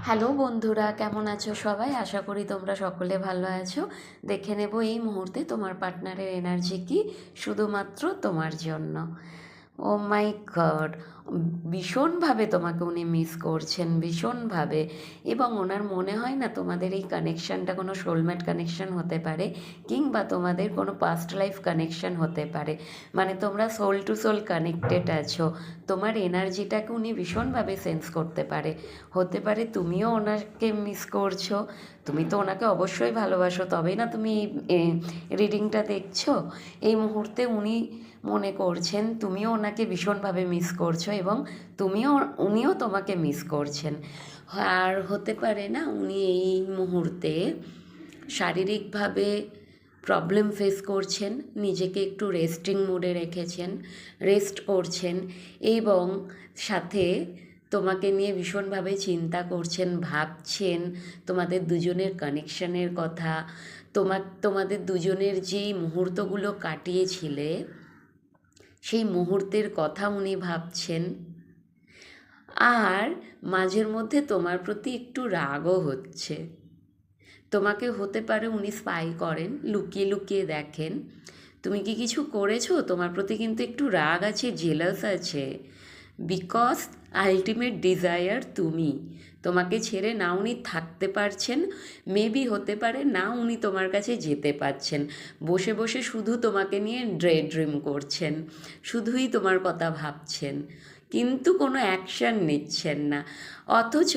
Hello বন্ধুরা, কেমন আছো সবাই? আশা করি তোমরা সকলে ভালো আছো। দেখে নেব এই মুহূর্তে তোমার পার্টনারের এনার্জি কি শুধুমাত্র তোমার জন্য। ও মাই গড, ভীষণভাবে তোমাকে উনি মিস করছেন, ভীষণভাবে। এবং ওনার মনে হয় না তোমাদের এই কানেকশানটা কোনো সোলমেট কানেকশান হতে পারে, কিংবা তোমাদের কোনো পাস্ট লাইফ কানেকশান হতে পারে। মানে তোমরা সোল টু সোল কানেক্টেড আছো। তোমার এনার্জিটাকে উনি ভীষণভাবে সেন্স করতে পারে। হতে পারে তুমিও ওনাকে মিস করছো। তুমি তো ওনাকে অবশ্যই ভালোবাসো, তবেই না তুমি এই রিডিংটা দেখছো। এই মুহূর্তে উনি মনে করছেন তুমিও ওনাকে ভীষণভাবে মিস করছো, এবং উনিও তোমাকে মিস করছেন। আর হতে পারে না উনি এই মুহূর্তে শারীরিকভাবে প্রবলেম ফেস করছেন, নিজেকে একটু রেস্টিং মোডে রেখেছেন, রেস্ট করছেন, এবং সাথে তোমাকে নিয়ে ভীষণভাবে চিন্তা করছেন, ভাবছেন তোমাদের দুজনের কানেকশানের কথা, তোমাদের দুজনের যেই মুহূর্তগুলো কাটিয়েছিলে সেই মুহূর্তের কথা উনি ভাবছেন। আর মাঝের মধ্যে তোমার প্রতি একটু রাগও হচ্ছে। তোমাকে হতে পারে উনি স্পাই করেন, লুকিয়ে লুকিয়ে দেখেন তুমি কি কিছু করেছো। তোমার প্রতি কিন্তু একটু রাগ আছে, জেলাস আছে। বিকজ আলটিমেট ডিজায়ার তুমি। তোমাকে ছেড়ে না উনি থাকতে পারছেন, মেবি হতে পারে না উনি তোমার কাছে যেতে পারছেন। বসে বসে শুধু তোমাকে নিয়ে ড্রিম করছেন, শুধুই তোমার কথা ভাবছেন, কিন্তু কোনো অ্যাকশান নিচ্ছেন না। অথচ